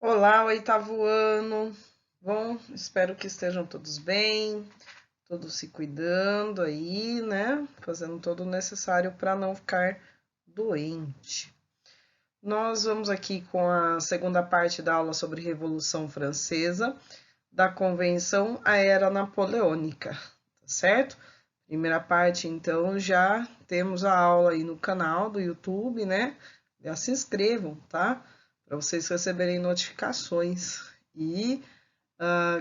Olá, oitavo ano. Bom, espero que estejam todos bem, todos se cuidando aí, né? Fazendo todo o necessário para não ficar doente. Nós vamos aqui com a segunda parte da aula sobre Revolução Francesa, da Convenção à Era Napoleônica, tá certo? Primeira parte, então, já temos a aula aí no canal do YouTube, né? Já se inscrevam, tá? Para vocês receberem notificações. E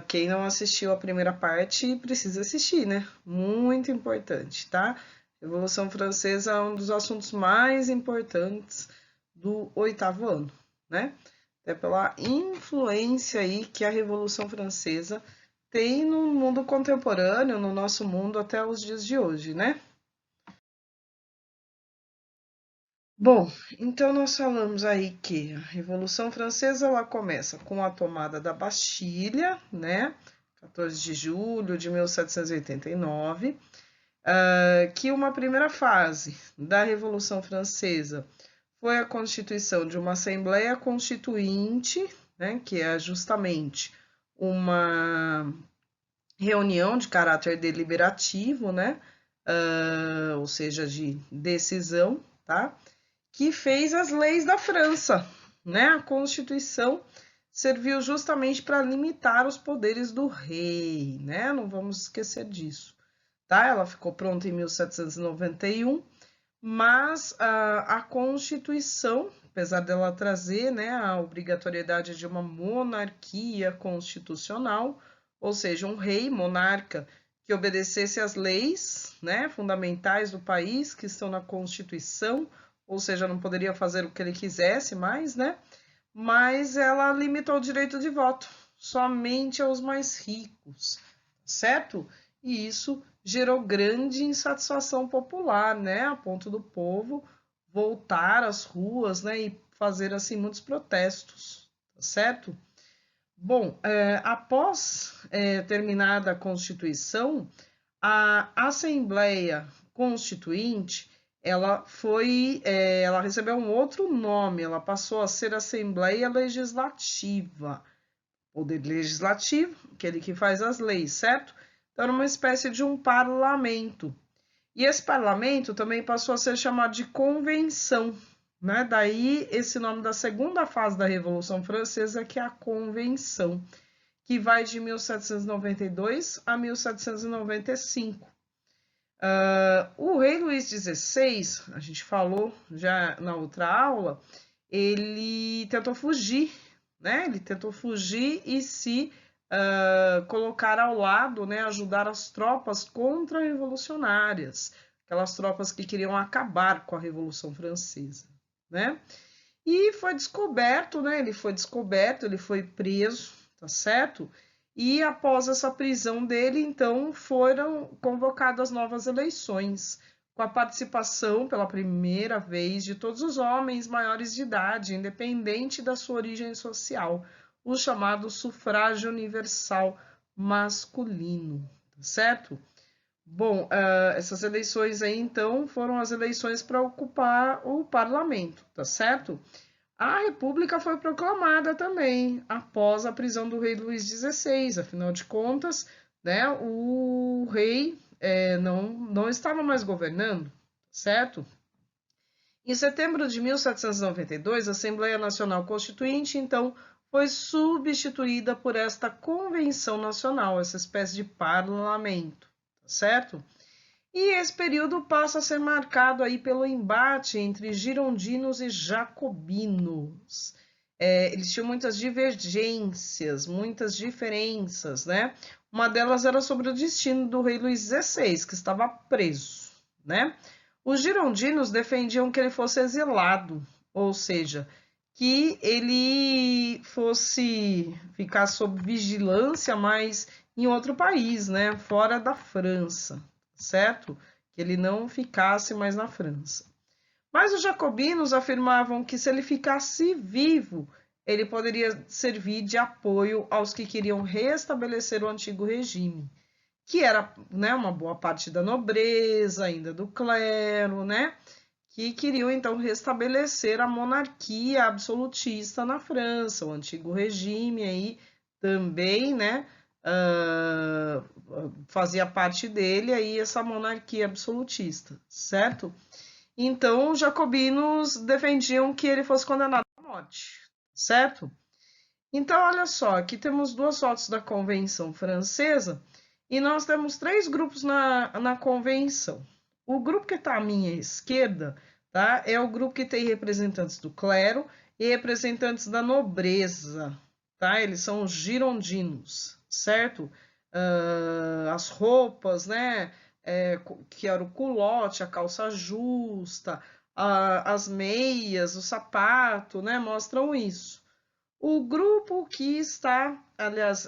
quem não assistiu a primeira parte precisa assistir, né? Muito importante, tá? Revolução Francesa é um dos assuntos mais importantes do oitavo ano, né? Até pela influência aí que a Revolução Francesa tem no mundo contemporâneo, no nosso mundo até os dias de hoje, né? Bom, então nós falamos aí que a Revolução Francesa ela começa com a tomada da Bastilha, né? 14 de julho de 1789, que uma primeira fase da Revolução Francesa foi a constituição de uma Assembleia Constituinte, né? Que é justamente uma reunião de caráter deliberativo, né? Ou seja, de decisão, tá? Que fez as leis da França, né? A Constituição serviu justamente para limitar os poderes do rei, né? Não vamos esquecer disso, tá? Ela ficou pronta em 1791, mas a Constituição, apesar dela trazer, né, a obrigatoriedade de uma monarquia constitucional, ou seja, um rei monarca que obedecesse às leis, né, fundamentais do país que estão na Constituição, ou seja, não poderia fazer o que ele quisesse mais, né? Mas ela limitou o direito de voto somente aos mais ricos, certo? E isso gerou grande insatisfação popular, né? A ponto do povo voltar às ruas, né? E fazer assim muitos protestos, certo? Bom, após terminada a Constituição, a Assembleia Constituinte ela recebeu um outro nome, ela passou a ser Assembleia Legislativa, poder legislativo, aquele que faz as leis, certo? Então era uma espécie de um parlamento. E esse parlamento também passou a ser chamado de convenção, né? Daí esse nome da segunda fase da Revolução Francesa, que é a convenção, que vai de 1792 a 1795. O rei Luís XVI, a gente falou já na outra aula, ele tentou fugir, né? Ele tentou fugir e se colocar ao lado, né? Ajudar as tropas contra-revolucionárias, aquelas tropas que queriam acabar com a Revolução Francesa, né? E foi descoberto, né? Ele foi descoberto, ele foi preso, tá certo? E após essa prisão dele, então foram convocadas novas eleições, com a participação pela primeira vez de todos os homens maiores de idade, independente da sua origem social, o chamado sufrágio universal masculino, tá certo? Bom, essas eleições aí, então, foram as eleições para ocupar o parlamento, tá certo? A República foi proclamada também após a prisão do rei Luís XVI. Afinal de contas, né, o rei não estava mais governando, certo? Em setembro de 1792, a Assembleia Nacional Constituinte, então, foi substituída por esta Convenção Nacional, essa espécie de parlamento, certo? E esse período passa a ser marcado aí pelo embate entre girondinos e jacobinos. Eles tinham muitas divergências, muitas diferenças, né? Uma delas era sobre o destino do rei Luís XVI, que estava preso, né? Os girondinos defendiam que ele fosse exilado, ou seja, que ele fosse ficar sob vigilância, mas em outro país, né? Fora da França, certo? Que ele não ficasse mais na França. Mas os jacobinos afirmavam que se ele ficasse vivo, ele poderia servir de apoio aos que queriam restabelecer o antigo regime, que era, né, uma boa parte da nobreza, ainda do clero, né, que queriam então restabelecer a monarquia absolutista na França, o antigo regime aí também, né, fazia parte dele aí essa monarquia absolutista, certo? Então, os jacobinos defendiam que ele fosse condenado à morte, certo? Então, olha só, aqui temos duas fotos da Convenção Francesa e nós temos três grupos na convenção. O grupo que está à minha esquerda, tá, é o grupo que tem representantes do clero e representantes da nobreza, tá? Eles são os girondinos, certo? As roupas, né? Que era o culote, a calça justa, as meias, o sapato, né? Mostram isso. O grupo que está, aliás,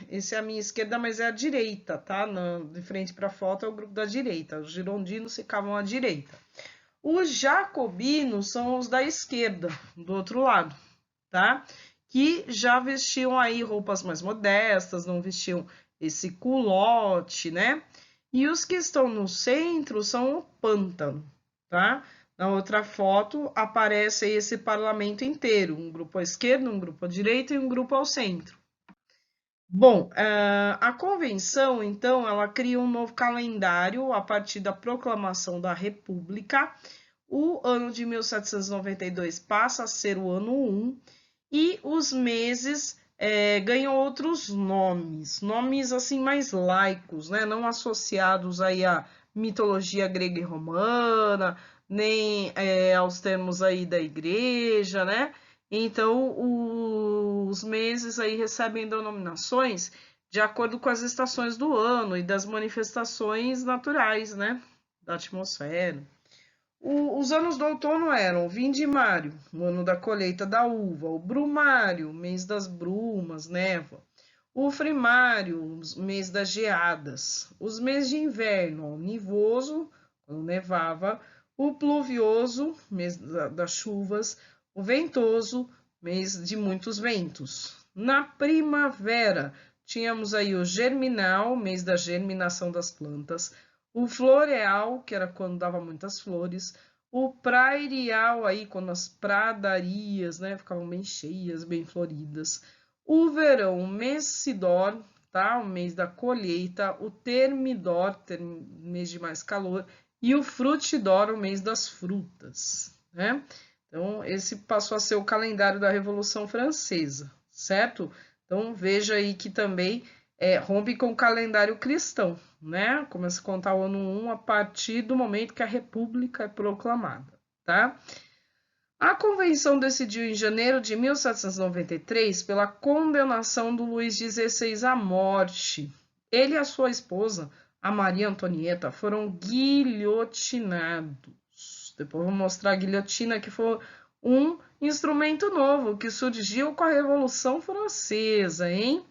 esse é a minha esquerda, mas é a direita, tá? De frente para a foto é o grupo da direita. Os girondinos ficavam à direita. Os jacobinos são os da esquerda, do outro lado, tá? Que já vestiam aí roupas mais modestas, não vestiam esse culote, né? E os que estão no centro são o pântano, tá? Na outra foto aparece aí esse parlamento inteiro, um grupo à esquerda, um grupo à direita e um grupo ao centro. Bom, a convenção, então, ela cria um novo calendário a partir da proclamação da República. O ano de 1792 passa a ser o ano 1 e os meses ganham outros nomes assim mais laicos, né? Não associados aí à mitologia grega e romana, nem aos termos aí da igreja, né? Então, os meses aí recebem denominações de acordo com as estações do ano e das manifestações naturais, né? Da atmosfera. Os anos do outono eram o vindimário, o ano da colheita da uva, o brumário, mês das brumas, névoa, o frimário, o mês das geadas, os meses de inverno, o nivoso, quando nevava, o pluvioso, mês das chuvas, o ventoso, mês de muitos ventos. Na primavera, tínhamos aí o germinal, mês da germinação das plantas, o floreal, que era quando dava muitas flores, o prairial, aí quando as pradarias, né, ficavam bem cheias, bem floridas, o verão, o messidor, tá, o mês da colheita, o termidor, mês de mais calor, e o frutidor, o mês das frutas, né? Então, esse passou a ser o calendário da Revolução Francesa, certo? Então, veja aí que também rompe com o calendário cristão, né? Começa a contar o ano 1 a partir do momento que a República é proclamada, tá? A convenção decidiu em janeiro de 1793 pela condenação do Luís XVI à morte. Ele e a sua esposa, a Maria Antonieta, foram guilhotinados. Depois vou mostrar a guilhotina, que foi um instrumento novo que surgiu com a Revolução Francesa, hein?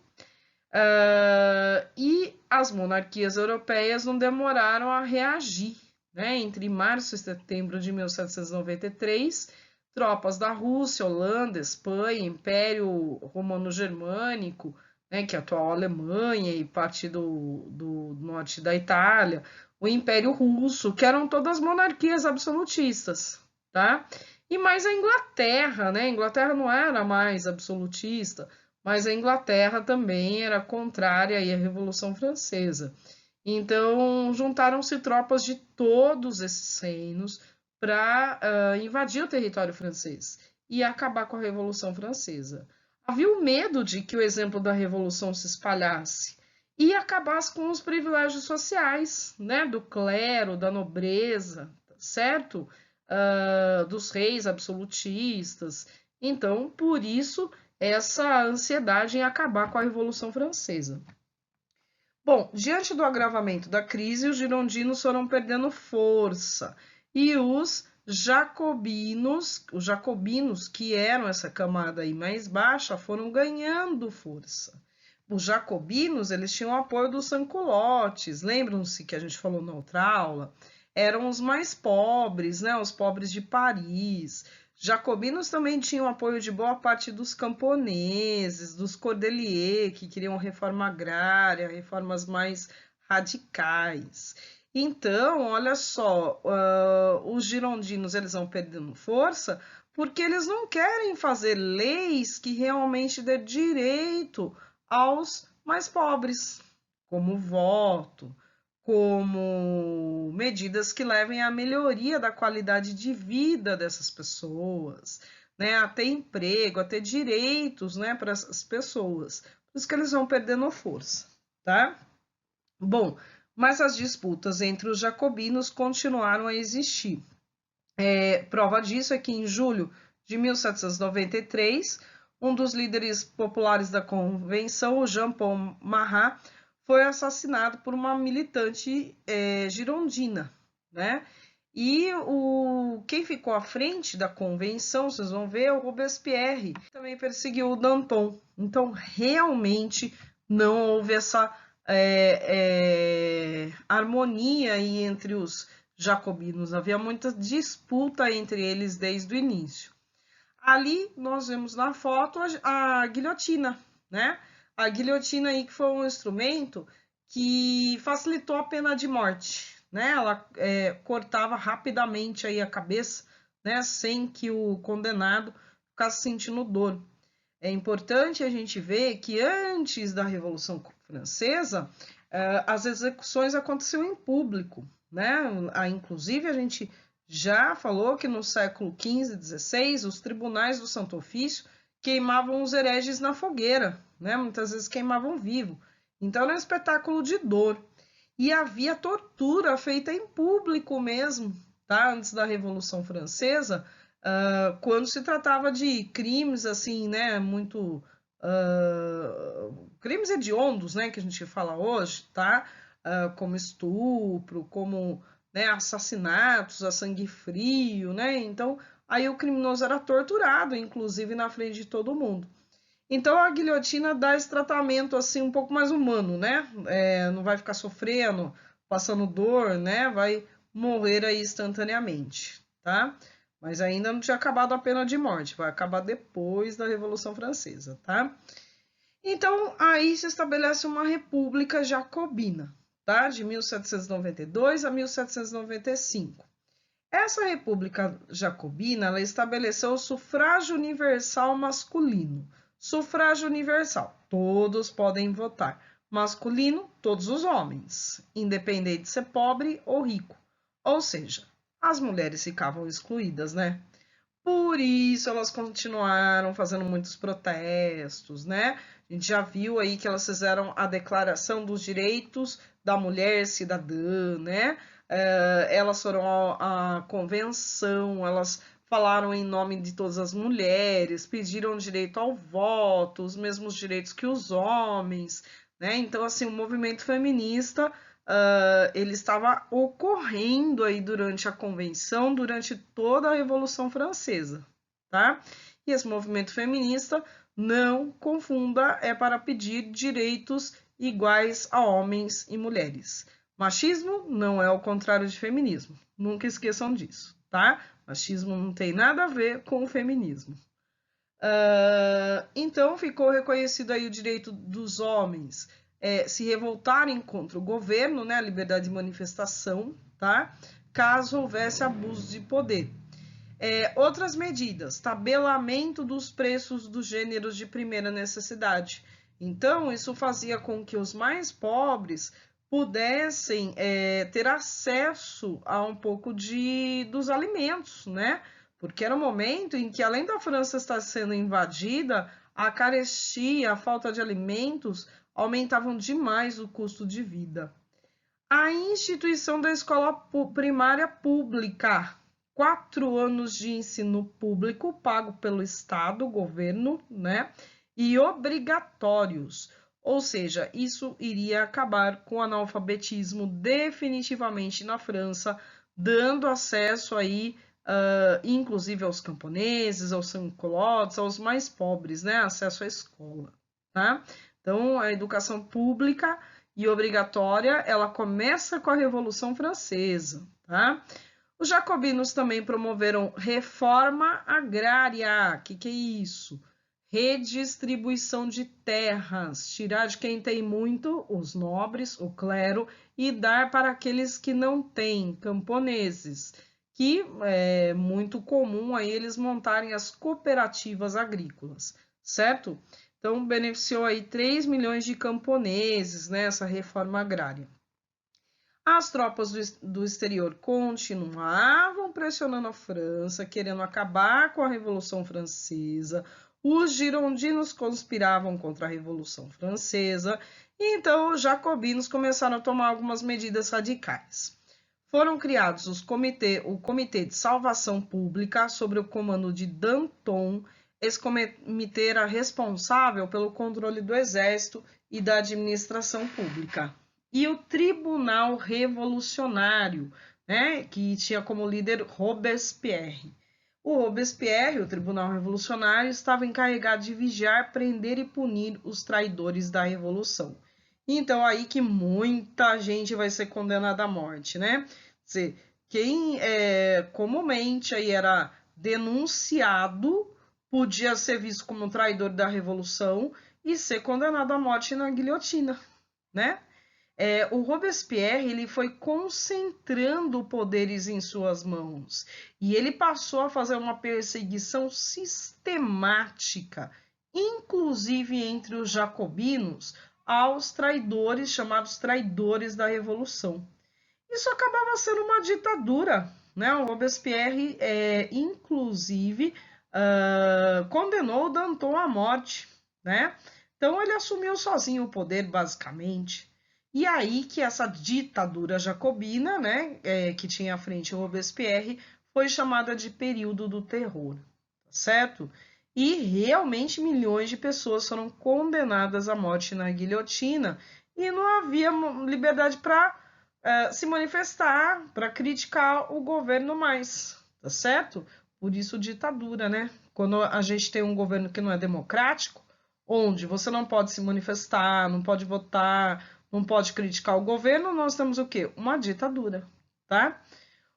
E as monarquias europeias não demoraram a reagir, né? Entre março e setembro de 1793, tropas da Rússia, Holanda, Espanha, Império Romano-Germânico, né, que é a atual Alemanha e parte do norte da Itália, o Império Russo, que eram todas monarquias absolutistas, tá? E mais a Inglaterra, né? A Inglaterra não era mais absolutista, mas a Inglaterra também era contrária à Revolução Francesa. Então, juntaram-se tropas de todos esses reinos para invadir o território francês e acabar com a Revolução Francesa. Havia o medo de que o exemplo da Revolução se espalhasse e acabasse com os privilégios sociais, né, do clero, da nobreza, certo? Dos reis absolutistas. Então, por isso, essa ansiedade em acabar com a Revolução Francesa. Bom, diante do agravamento da crise, os girondinos foram perdendo força e os jacobinos, que eram essa camada aí mais baixa, foram ganhando força. Os jacobinos, eles tinham o apoio dos sans-culottes, lembram-se que a gente falou na outra aula? Eram os mais pobres, né? Os pobres de Paris. Jacobinos também tinham apoio de boa parte dos camponeses, dos cordeliers, que queriam reforma agrária, reformas mais radicais. Então, olha só, os girondinos eles vão perdendo força porque eles não querem fazer leis que realmente dê direito aos mais pobres, como voto, como medidas que levem à melhoria da qualidade de vida dessas pessoas, né, a ter emprego, a ter direitos, né, para essas pessoas. Por isso que eles vão perdendo força, tá? Bom, mas as disputas entre os jacobinos continuaram a existir. Prova disso é que em julho de 1793, um dos líderes populares da convenção, o Jean Paul Marat, foi assassinado por uma militante girondina, né? E quem ficou à frente da convenção, vocês vão ver, é o Robespierre, que também perseguiu o Danton. Então, realmente não houve essa harmonia aí entre os jacobinos. Havia muita disputa entre eles desde o início. Ali nós vemos na foto a guilhotina, né? A guilhotina aí que foi um instrumento que facilitou a pena de morte, né? Ela cortava rapidamente aí a cabeça, né? Sem que o condenado ficasse sentindo dor. É importante a gente ver que antes da Revolução Francesa, as execuções aconteciam em público, né? Inclusive, a gente já falou que no século XV e XVI, os tribunais do Santo Ofício queimavam os hereges na fogueira, né? Muitas vezes queimavam vivo. Então, era um espetáculo de dor. E havia tortura feita em público mesmo, tá? Antes da Revolução Francesa, quando se tratava de crimes assim, né, muito crimes hediondos, né, que a gente fala hoje, tá? Como estupro, como, né, assassinatos a sangue frio, né? Então, aí o criminoso era torturado, inclusive na frente de todo mundo. Então a guilhotina dá esse tratamento assim um pouco mais humano, né? Não vai ficar sofrendo, passando dor, né? Vai morrer aí instantaneamente, tá? Mas ainda não tinha acabado a pena de morte, vai acabar depois da Revolução Francesa, tá? Então aí se estabelece uma república jacobina, tá? De 1792 a 1795. Essa república jacobina, ela estabeleceu o sufrágio universal masculino. Sufrágio universal, todos podem votar. Masculino, todos os homens, independente de ser pobre ou rico. Ou seja, as mulheres ficavam excluídas, né? Por isso elas continuaram fazendo muitos protestos, né? A gente já viu aí que elas fizeram a Declaração dos Direitos da Mulher Cidadã, né? Elas foram à convenção, elas falaram em nome de todas as mulheres, pediram direito ao voto, os mesmos direitos que os homens, né? Então, assim, o movimento feminista ele estava ocorrendo aí durante a convenção, durante toda a Revolução Francesa, tá? E esse movimento feminista, não confunda, é para pedir direitos iguais a homens e mulheres. Machismo não é o contrário de feminismo, nunca esqueçam disso, tá? Machismo não tem nada a ver com o feminismo. Então ficou reconhecido aí o direito dos homens se revoltarem contra o governo, né, a liberdade de manifestação, tá? Caso houvesse abuso de poder. Outras medidas, tabelamento dos preços dos gêneros de primeira necessidade. Então, isso fazia com que os mais pobres pudessem ter acesso a um pouco dos alimentos, né? Porque era um momento em que, além da França estar sendo invadida, a carestia, a falta de alimentos aumentavam demais o custo de vida. A instituição da escola primária pública, 4 anos de ensino público pago pelo Estado, governo, né? E obrigatórios. Ou seja, isso iria acabar com o analfabetismo definitivamente na França, dando acesso aí, inclusive aos camponeses, aos sans-culottes, aos mais pobres, né? Acesso à escola, tá? Então, a educação pública e obrigatória, ela começa com a Revolução Francesa, tá? Os jacobinos também promoveram reforma agrária. O que é isso? redistribuição de terras, tirar de quem tem muito, os nobres, o clero, e dar para aqueles que não têm, camponeses, que é muito comum aí eles montarem as cooperativas agrícolas, certo? Então, beneficiou aí 3 milhões de camponeses nessa reforma agrária. As tropas do exterior continuavam pressionando a França, querendo acabar com a Revolução Francesa. Os girondinos conspiravam contra a Revolução Francesa, e então os jacobinos começaram a tomar algumas medidas radicais. Foram criados o Comitê de Salvação Pública, sob o comando de Danton. Esse comitê era responsável pelo controle do exército e da administração pública. E o Tribunal Revolucionário, né, que tinha como líder Robespierre. O Robespierre, o Tribunal Revolucionário, estava encarregado de vigiar, prender e punir os traidores da Revolução. Então, aí que muita gente vai ser condenada à morte, né? Quer dizer, quem comumente aí era denunciado podia ser visto como um traidor da Revolução e ser condenado à morte na guilhotina, né? O Robespierre ele foi concentrando poderes em suas mãos e ele passou a fazer uma perseguição sistemática, inclusive entre os jacobinos, aos traidores, chamados traidores da Revolução. Isso acabava sendo uma ditadura, né? O Robespierre, inclusive, condenou Danton à morte, né? Então ele assumiu sozinho o poder, basicamente. E aí que essa ditadura jacobina, né, que tinha à frente o Robespierre, foi chamada de período do terror, certo? E realmente milhões de pessoas foram condenadas à morte na guilhotina e não havia liberdade para se manifestar, para criticar o governo mais, tá certo? Por isso ditadura, né? Quando a gente tem um governo que não é democrático, onde você não pode se manifestar, não pode votar, não pode criticar o governo, nós temos o quê? Uma ditadura, tá?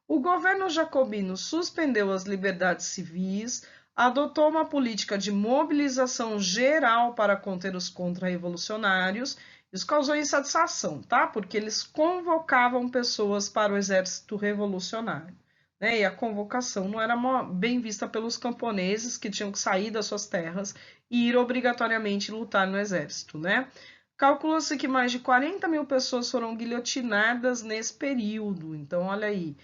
O governo jacobino suspendeu as liberdades civis, adotou uma política de mobilização geral para conter os contra-revolucionários. Isso causou insatisfação, tá? Porque eles convocavam pessoas para o exército revolucionário, né? E a convocação não era bem vista pelos camponeses que tinham que sair das suas terras e ir obrigatoriamente lutar no exército, né? Calcula-se que mais de 40 mil pessoas foram guilhotinadas nesse período. Então, olha aí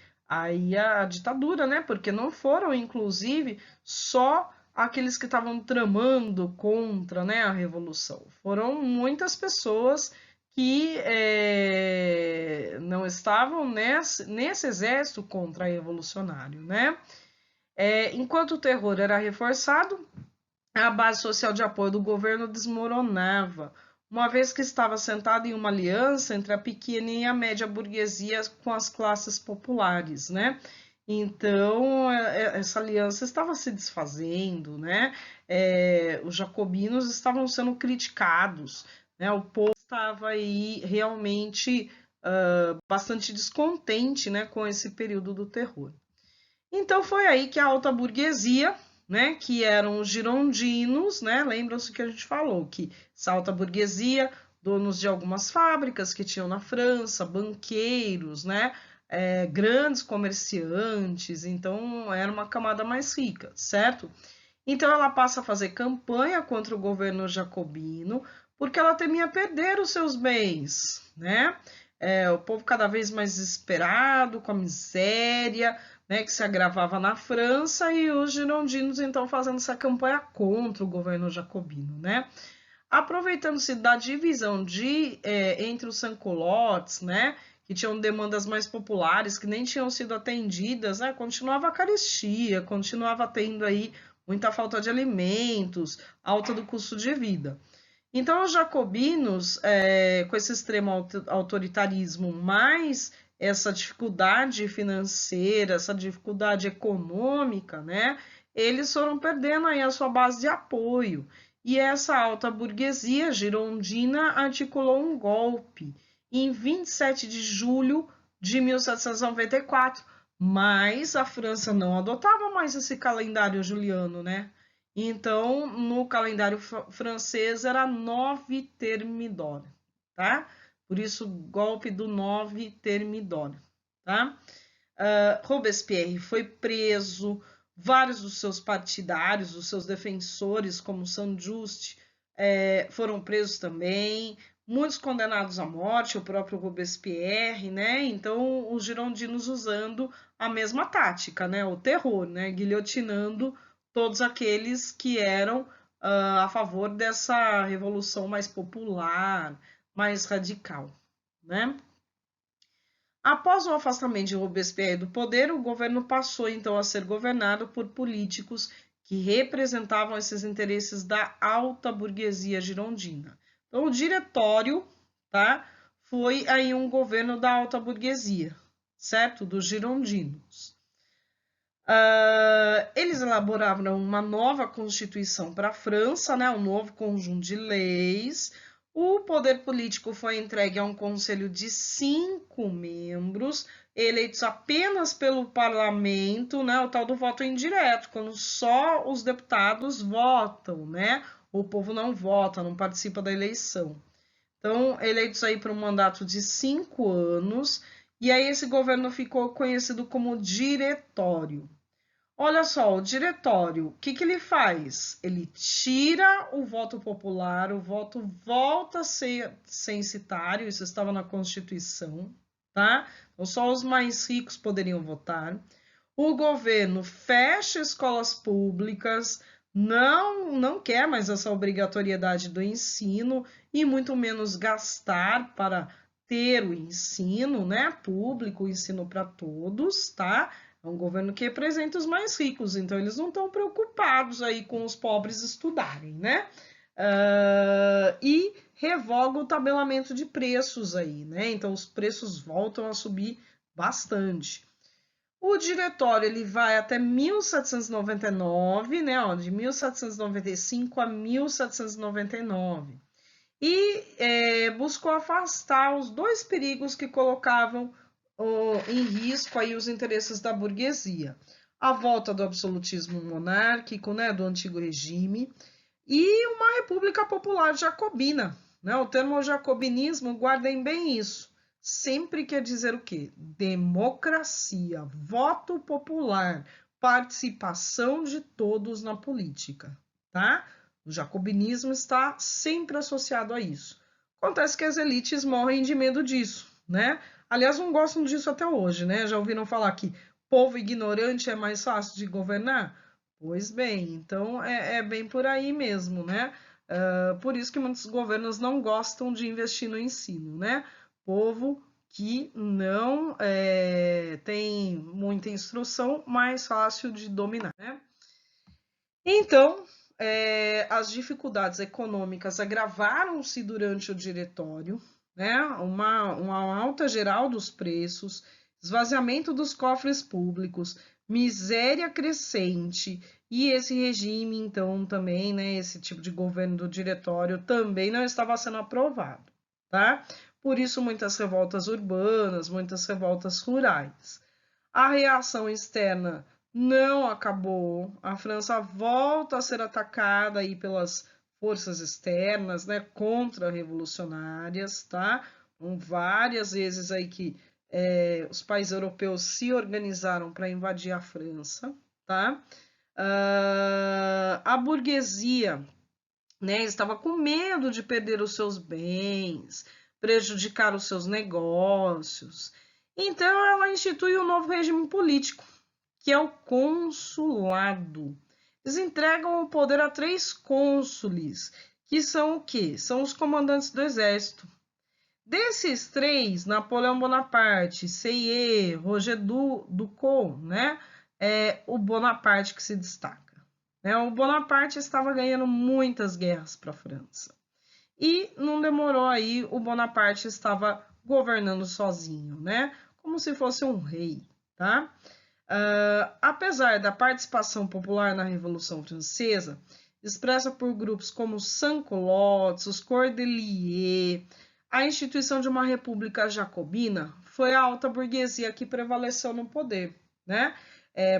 a ditadura, né? Porque não foram, inclusive, só aqueles que estavam tramando contra, né, a revolução. Foram muitas pessoas que não estavam nesse exército contra-revolucionário, né? Enquanto o terror era reforçado, a base social de apoio do governo desmoronava, uma vez que estava sentada em uma aliança entre a pequena e a média burguesia com as classes populares, né? Então, essa aliança estava se desfazendo, né? Os jacobinos estavam sendo criticados, né? O povo estava aí realmente bastante descontente, né, com esse período do terror. Então, foi aí que a alta burguesia, né, que eram os girondinos, né, lembram-se que a gente falou, que essa alta burguesia, donos de algumas fábricas que tinham na França, banqueiros, né, grandes comerciantes, então era uma camada mais rica, certo? Então ela passa a fazer campanha contra o governo jacobino, porque ela temia perder os seus bens, né? O povo cada vez mais desesperado, com a miséria, né, que se agravava na França, e os girondinos então fazendo essa campanha contra o governo jacobino, né? Aproveitando-se da divisão entre os sans-culottes, né, que tinham demandas mais populares, que nem tinham sido atendidas, né, continuava a carestia, continuava tendo aí muita falta de alimentos, alta do custo de vida. Então, os jacobinos, com esse extremo autoritarismo, mais essa dificuldade financeira, essa dificuldade econômica, né, eles foram perdendo aí a sua base de apoio. E essa alta burguesia girondina articulou um golpe em 27 de julho de 1794, mas a França não adotava mais esse calendário juliano, né? Então, no calendário francês era 9 Thermidor, tá? Por isso, golpe do 9 Thermidor, tá? Robespierre foi preso, vários dos seus partidários, dos seus defensores, como Saint-Just, foram presos também, muitos condenados à morte, o próprio Robespierre, né? Então, os girondinos usando a mesma tática, né? O terror, né? Guilhotinando todos aqueles que eram a favor dessa revolução mais popular, mais radical, né? Após o afastamento de Robespierre do poder, o governo passou então a ser governado por políticos que representavam esses interesses da alta burguesia girondina. Então, o diretório, tá, foi aí um governo da alta burguesia, certo? Dos girondinos. Eles elaboraram uma nova constituição para a França, né, um novo conjunto de leis. O poder político foi entregue a um conselho de 5 membros, eleitos apenas pelo parlamento, né, o tal do voto indireto, quando só os deputados votam, né, o povo não vota, não participa da eleição. Então, eleitos aí para um mandato de 5 anos, e aí esse governo ficou conhecido como diretório. Olha só, o diretório, o que ele faz? Ele tira o voto popular, o voto volta a ser censitário, isso estava na Constituição, tá? Então, só os mais ricos poderiam votar. O governo fecha escolas públicas, não quer mais essa obrigatoriedade do ensino e muito menos gastar para ter o ensino, né, público, o ensino para todos, tá? É um governo que representa os mais ricos, então eles não estão preocupados aí com os pobres estudarem, né? E revoga o tabelamento de preços aí, né? Então os preços voltam a subir bastante. O diretório ele vai até 1799, né? Ó, de 1795 a 1799. E buscou afastar os dois perigos que colocavam em risco aí os interesses da burguesia. A volta do absolutismo monárquico, né, do antigo regime, e uma república popular jacobina. Né? O termo jacobinismo, guardem bem isso, sempre quer dizer o quê? Democracia, voto popular, participação de todos na política, tá? O jacobinismo está sempre associado a isso. Acontece que as elites morrem de medo disso, né? Aliás, não gostam disso até hoje, né? Já ouviram falar que povo ignorante é mais fácil de governar? Pois bem, então é bem por aí mesmo, né? Por isso que muitos governos não gostam de investir no ensino, né? Povo que não tem muita instrução, mais fácil de dominar, né? Então, as dificuldades econômicas agravaram-se durante o diretório, né? Uma alta geral dos preços, esvaziamento dos cofres públicos, miséria crescente, e esse regime, então, também, né, esse tipo de governo do diretório também não estava sendo aprovado, tá? Por isso, muitas revoltas urbanas, muitas revoltas rurais. A reação externa não acabou. A França volta a ser atacada aí pelas forças externas, né, contra-revolucionárias, tá? Várias vezes aí que os países europeus se organizaram para invadir a França, tá? A burguesia, né, estava com medo de perder os seus bens, prejudicar os seus negócios. Então, ela institui um novo regime político, que é o consulado. Eles entregam o poder a 3 cônsules, que são o quê? São os comandantes do exército. Desses 3, Napoleão Bonaparte, Seye, Roger Ducos, né? É o Bonaparte que se destaca. Né? O Bonaparte estava ganhando muitas guerras para a França. E não demorou aí, o Bonaparte estava governando sozinho, né? Como se fosse um rei, tá? Apesar da participação popular na Revolução Francesa, expressa por grupos como os Sans-Culottes, os Cordeliers, a instituição de uma república jacobina foi a alta burguesia que prevaleceu no poder, né?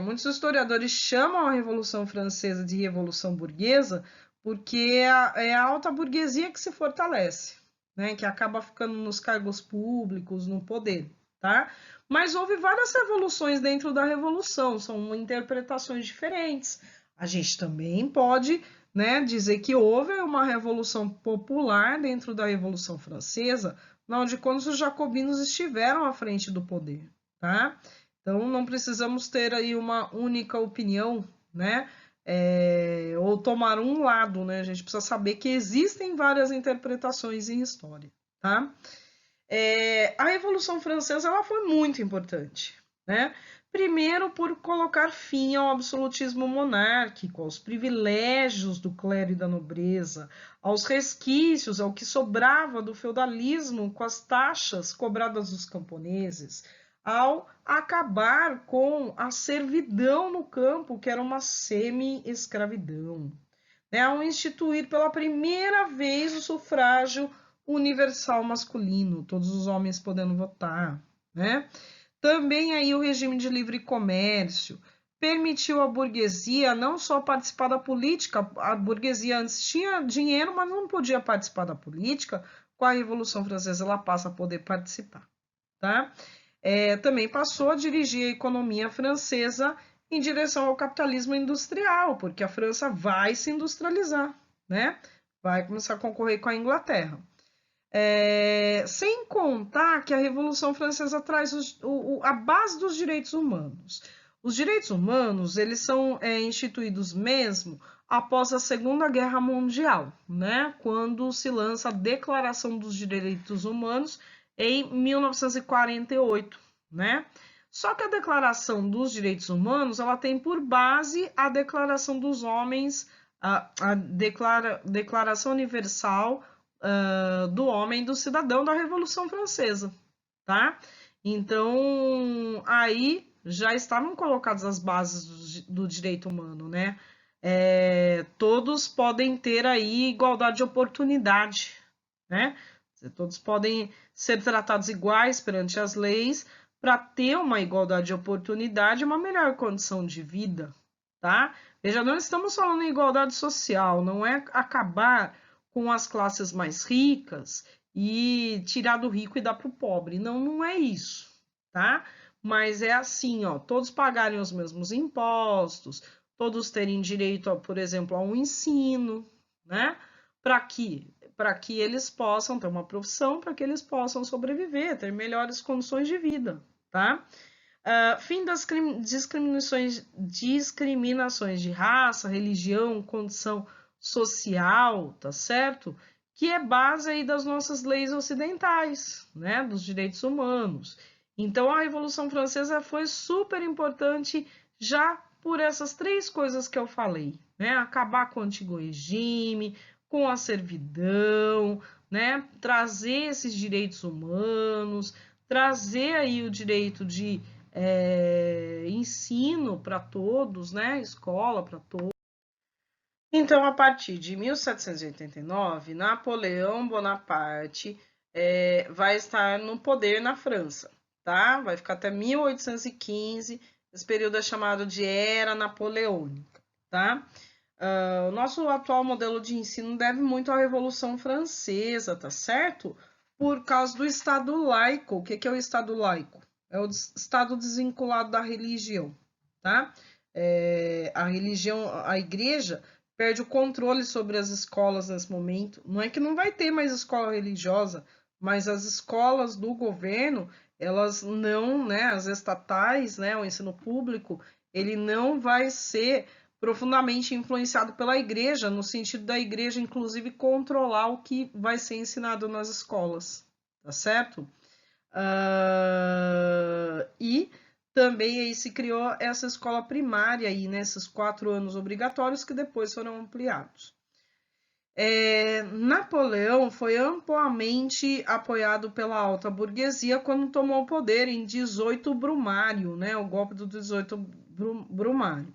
Muitos historiadores chamam a Revolução Francesa de Revolução Burguesa porque é a alta burguesia que se fortalece, né? Que acaba ficando nos cargos públicos, no poder, tá? Mas houve várias revoluções dentro da Revolução, são interpretações diferentes. A gente também pode, né, dizer que houve uma revolução popular dentro da Revolução Francesa, onde quando os jacobinos estiveram à frente do poder, tá? Então, não precisamos ter aí uma única opinião, né? Ou tomar um lado, né? A gente precisa saber que existem várias interpretações em história, tá? A Revolução Francesa ela foi muito importante, né? Primeiro, por colocar fim ao absolutismo monárquico, aos privilégios do clero e da nobreza, aos resquícios, ao que sobrava do feudalismo com as taxas cobradas dos camponeses, ao acabar com a servidão no campo, que era uma semi-escravidão, né? Ao instituir pela primeira vez o sufrágio universal masculino, todos os homens podendo votar, né? Também aí o regime de livre comércio permitiu à burguesia não só participar da política, a burguesia antes tinha dinheiro, mas não podia participar da política. Com a Revolução Francesa ela passa a poder participar, tá? Também passou a dirigir a economia francesa em direção ao capitalismo industrial, porque a França vai se industrializar, né? Vai começar a concorrer com a Inglaterra. Sem contar que a Revolução Francesa traz a base dos direitos humanos. Os direitos humanos, eles são instituídos mesmo após a Segunda Guerra Mundial, né? Quando se lança a Declaração dos Direitos Humanos em 1948, né? Só que a Declaração dos Direitos Humanos, ela tem por base a Declaração dos Homens, a Declaração Universal do Homem e do Cidadão da Revolução Francesa, tá? Então, aí já estavam colocadas as bases do direito humano, né? Todos podem ter aí igualdade de oportunidade, né? Todos podem ser tratados iguais perante as leis para ter uma igualdade de oportunidade e uma melhor condição de vida, tá? Veja, não estamos falando em igualdade social, não é acabar com as classes mais ricas e tirar do rico e dar para o pobre. Não, não é isso, tá? Mas é assim, ó, todos pagarem os mesmos impostos, todos terem direito, por exemplo, a um ensino, né? Para que eles possam ter uma profissão, para que eles possam sobreviver, ter melhores condições de vida, tá? Fim das discriminações de raça, religião, condição social, tá certo? Que é base aí das nossas leis ocidentais, né? Dos direitos humanos. Então, a Revolução Francesa foi super importante já por essas três coisas que eu falei, né? Acabar com o antigo regime, com a servidão, né? Trazer esses direitos humanos, trazer aí o direito de ensino para todos, né? Escola para todos. Então, a partir de 1789, Napoleão Bonaparte vai estar no poder na França, tá? Vai ficar até 1815, esse período é chamado de Era Napoleônica, tá? O nosso atual modelo de ensino deve muito à Revolução Francesa, tá certo? Por causa do Estado laico. O que é o Estado laico? É o Estado desvinculado da religião, tá? A religião, a igreja perde o controle sobre as escolas nesse momento. Não é que não vai ter mais escola religiosa, mas as escolas do governo, elas não, né, as estatais, né, o ensino público, ele não vai ser profundamente influenciado pela igreja, no sentido da igreja, inclusive, controlar o que vai ser ensinado nas escolas, tá certo? E também aí se criou essa escola primária aí, nesses 4 anos obrigatórios que depois foram ampliados. Napoleão foi amplamente apoiado pela alta burguesia quando tomou o poder em 18 Brumário, né, o golpe do 18 Brumário.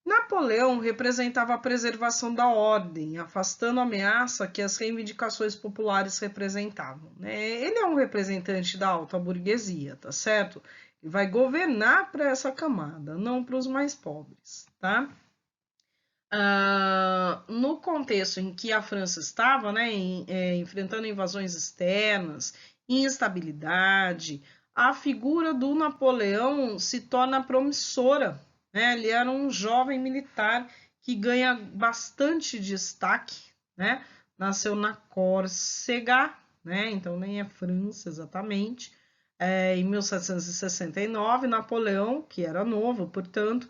Napoleão representava a preservação da ordem, afastando a ameaça que as reivindicações populares representavam, né? Ele é um representante da alta burguesia, tá certo? Ele vai governar para essa camada, não para os mais pobres, tá? No contexto em que a França estava, né, enfrentando invasões externas, instabilidade, a figura do Napoleão se torna promissora, né? Ele era um jovem militar que ganha bastante destaque, né? Nasceu na Córcega, né? Então nem é França exatamente. Em 1769, Napoleão, que era novo, portanto,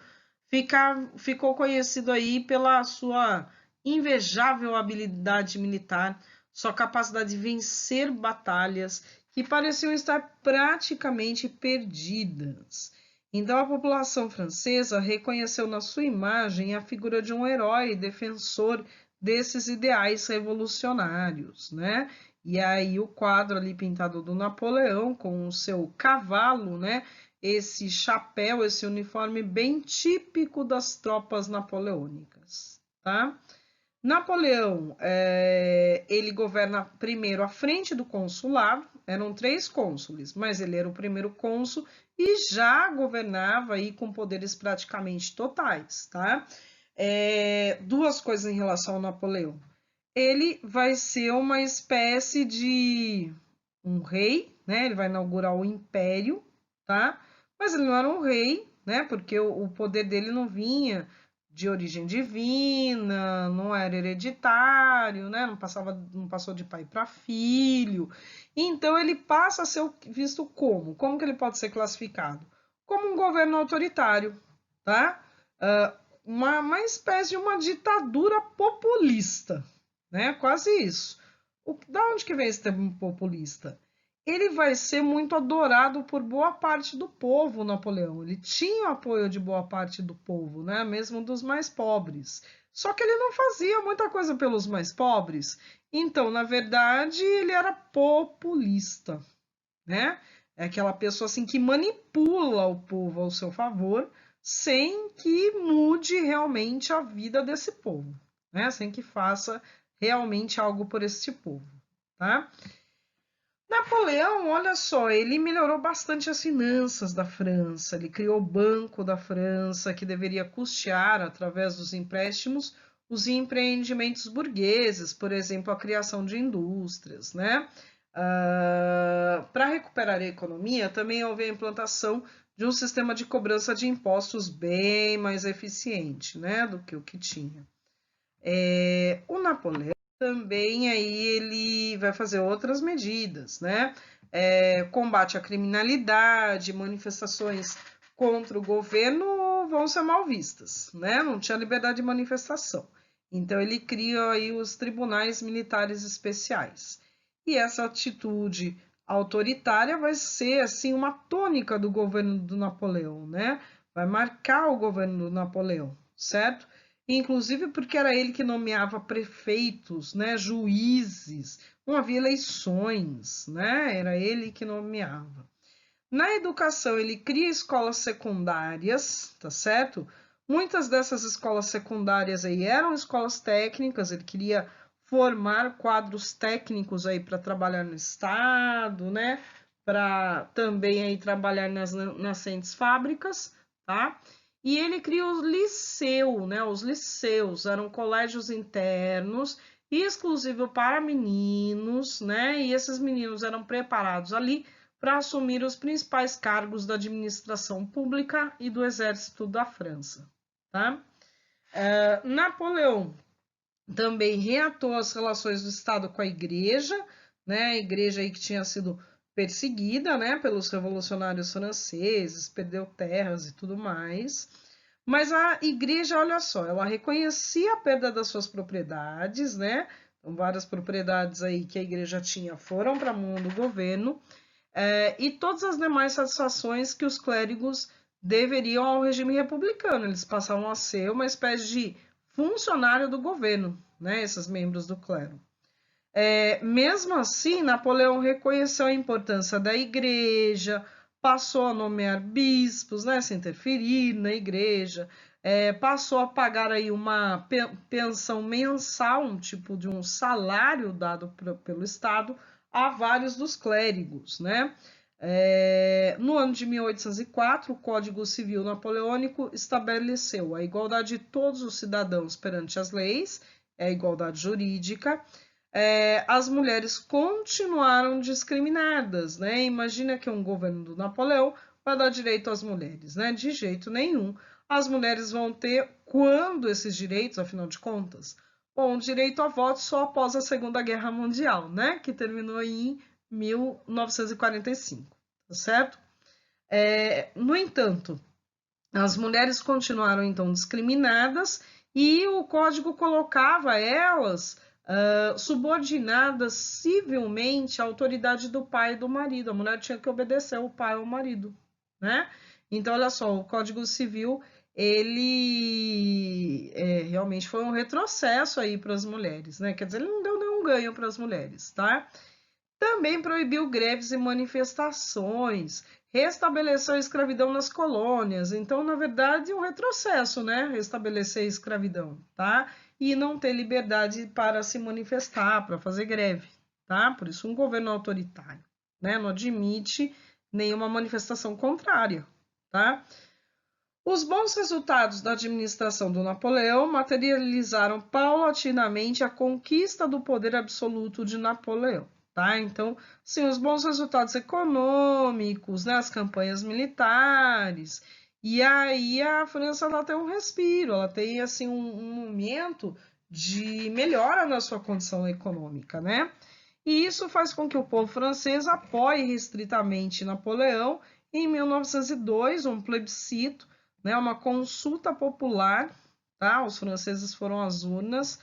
ficou conhecido aí pela sua invejável habilidade militar, sua capacidade de vencer batalhas que pareciam estar praticamente perdidas. Então, a população francesa reconheceu na sua imagem a figura de um herói defensor desses ideais revolucionários, né? E aí o quadro ali pintado do Napoleão com o seu cavalo, né? Esse chapéu, esse uniforme bem típico das tropas napoleônicas, tá? Napoleão, ele governa primeiro à frente do consulado, eram 3 cônsules, mas ele era o primeiro cônsul e já governava aí com poderes praticamente totais, tá? 2 coisas em relação ao Napoleão. Ele vai ser uma espécie de um rei, né? Ele vai inaugurar o império, tá? Mas ele não era um rei, né? Porque o poder dele não vinha de origem divina, não era hereditário, né? Não passou de pai para filho. Então ele passa a ser visto como? Como que ele pode ser classificado? Como um governo autoritário, tá? Uma espécie de uma ditadura populista, né? Quase isso. Da onde que vem esse termo populista? Ele vai ser muito adorado por boa parte do povo, Napoleão. Ele tinha apoio de boa parte do povo, né? Mesmo dos mais pobres. Só que ele não fazia muita coisa pelos mais pobres. Então, na verdade, ele era populista, né? É aquela pessoa assim que manipula o povo ao seu favor, sem que mude realmente a vida desse povo, né? Sem que faça realmente algo por esse povo, tá? Napoleão, olha só, ele melhorou bastante as finanças da França, ele criou o Banco da França, que deveria custear, através dos empréstimos, os empreendimentos burgueses, por exemplo, a criação de indústrias, né? Para recuperar a economia, também houve a implantação de um sistema de cobrança de impostos bem mais eficiente, né, do que o que tinha. O Napoleão também aí ele vai fazer outras medidas, né? Combate à criminalidade, manifestações contra o governo vão ser mal vistas, né? Não tinha liberdade de manifestação. Então ele cria aí os tribunais militares especiais. E essa atitude autoritária vai ser assim uma tônica do governo do Napoleão, né? Vai marcar o governo do Napoleão, certo? Inclusive porque era ele que nomeava prefeitos, né, juízes, não havia eleições, né, era ele que nomeava. Na educação, ele cria escolas secundárias, tá certo? Muitas dessas escolas secundárias aí eram escolas técnicas, ele queria formar quadros técnicos aí para trabalhar no Estado, né, para também aí trabalhar nas nascentes fábricas, tá? E ele cria o liceu, né? Os liceus eram colégios internos, exclusivo para meninos, né? E esses meninos eram preparados ali para assumir os principais cargos da administração pública e do exército da França, tá? Napoleão também reatou as relações do Estado com a Igreja, né? A Igreja aí que tinha sido perseguida, né, pelos revolucionários franceses, perdeu terras e tudo mais. Mas a Igreja, olha só, ela reconhecia a perda das suas propriedades, né? Então, várias propriedades aí que a Igreja tinha foram para a mão do governo, e todas as demais satisfações que os clérigos deveriam ao regime republicano. Eles passavam a ser uma espécie de funcionário do governo, né? Esses membros do clero. Mesmo assim, Napoleão reconheceu a importância da igreja, passou a nomear bispos, né, sem interferir na igreja, passou a pagar aí uma pensão mensal, um tipo de um salário dado pelo Estado, a vários dos clérigos, né? No ano de 1804, o Código Civil Napoleônico estabeleceu a igualdade de todos os cidadãos perante as leis, a igualdade jurídica. As mulheres continuaram discriminadas, né? Imagina que um governo do Napoleão vai dar direito às mulheres, né? De jeito nenhum. As mulheres vão ter quando esses direitos, afinal de contas? Bom, o direito a voto só após a Segunda Guerra Mundial, né? Que terminou em 1945, tá certo? No entanto, as mulheres continuaram então discriminadas e o código colocava elas subordinadas civilmente à autoridade do pai e do marido. A mulher tinha que obedecer ao pai ou ao marido, né? Então, olha só, o Código Civil, ele realmente foi um retrocesso aí para as mulheres, né? Quer dizer, ele não deu nenhum ganho para as mulheres, tá? Também proibiu greves e manifestações, restabeleceu a escravidão nas colônias. Então, na verdade, um retrocesso, né? Restabelecer a escravidão, tá? E não ter liberdade para se manifestar, para fazer greve, tá? Por isso, um governo autoritário, né? Não admite nenhuma manifestação contrária, tá? Os bons resultados da administração do Napoleão materializaram paulatinamente a conquista do poder absoluto de Napoleão. Tá? Então, sim, os bons resultados econômicos, né, as campanhas militares, e aí a França ela tem um respiro, ela tem assim um momento de melhora na sua condição econômica, né? E isso faz com que o povo francês apoie restritamente Napoleão. Em 1902, um plebiscito, né, uma consulta popular, tá? Os franceses foram às urnas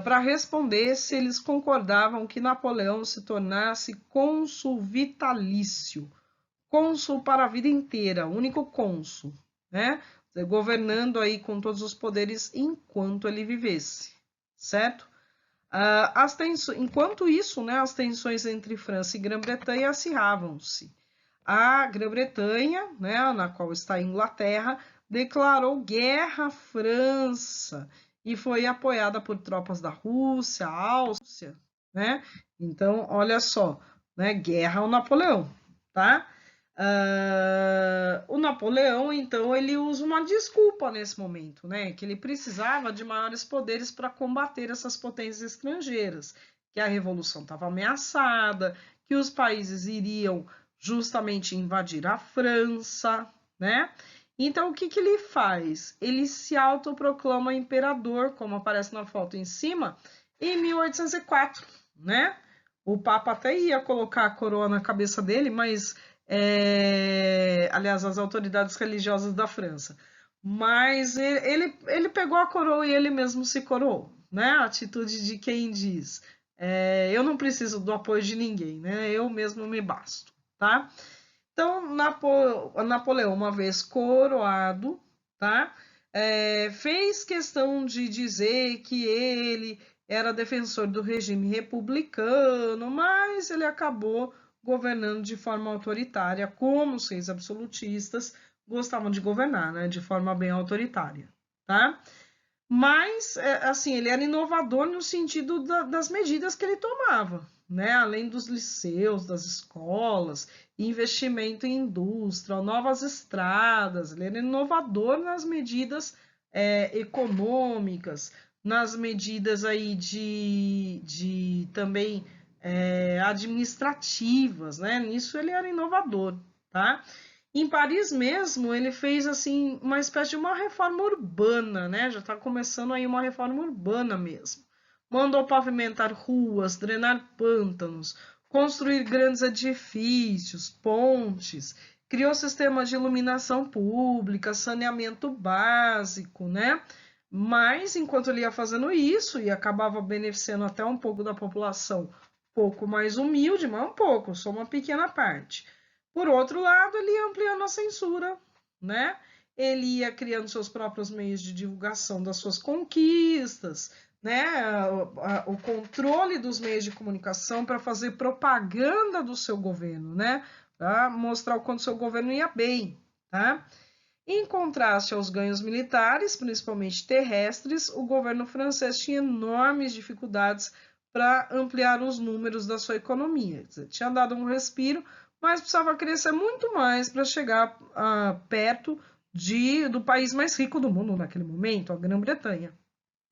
para responder se eles concordavam que Napoleão se tornasse cônsul vitalício, cônsul para a vida inteira, único cônsul, né? Governando aí com todos os poderes enquanto ele vivesse, certo? Enquanto isso, né, as tensões entre França e Grã-Bretanha acirravam-se. A Grã-Bretanha, né, na qual está a Inglaterra, declarou guerra à França e foi apoiada por tropas da Rússia, Áustria, né? Então, olha só, né, guerra ao Napoleão, tá? O Napoleão, então, ele usa uma desculpa nesse momento, né? Que ele precisava de maiores poderes para combater essas potências estrangeiras, que a revolução estava ameaçada, que os países iriam justamente invadir a França, né? Então, o que que ele faz? Ele se autoproclama imperador, como aparece na foto em cima, em 1804, né? O Papa até ia colocar a coroa na cabeça dele, mas aliás, as autoridades religiosas da França. Mas ele pegou a coroa e ele mesmo se coroou, né? A atitude de quem diz, eu não preciso do apoio de ninguém, né? Eu mesmo me basto, tá? Então, Napoleão, uma vez coroado, tá? Fez questão de dizer que ele era defensor do regime republicano, mas ele acabou governando de forma autoritária, como os reis absolutistas gostavam de governar, né, de forma bem autoritária, tá? Mas, assim, ele era inovador no sentido das medidas que ele tomava, né? Além dos liceus, das escolas, investimento em indústria, novas estradas, ele era inovador nas medidas econômicas, nas medidas aí de também administrativas, né? Nisso ele era inovador, tá? Em Paris mesmo, ele fez assim uma espécie de uma reforma urbana, né? Já está começando aí uma reforma urbana mesmo. Mandou pavimentar ruas, drenar pântanos, construir grandes edifícios, pontes, criou sistemas de iluminação pública, saneamento básico, né? Mas enquanto ele ia fazendo isso e acabava beneficiando até um pouco da população pouco mais humilde, mas um pouco, só uma pequena parte. Por outro lado, ele ia ampliando a censura, né? Ele ia criando seus próprios meios de divulgação das suas conquistas, né? O controle dos meios de comunicação para fazer propaganda do seu governo, né? Para mostrar o quanto seu governo ia bem, tá? Em contraste aos ganhos militares, principalmente terrestres, o governo francês tinha enormes dificuldades para ampliar os números da sua economia. Tinha dado um respiro, mas precisava crescer muito mais para chegar perto do país mais rico do mundo naquele momento, a Grã-Bretanha,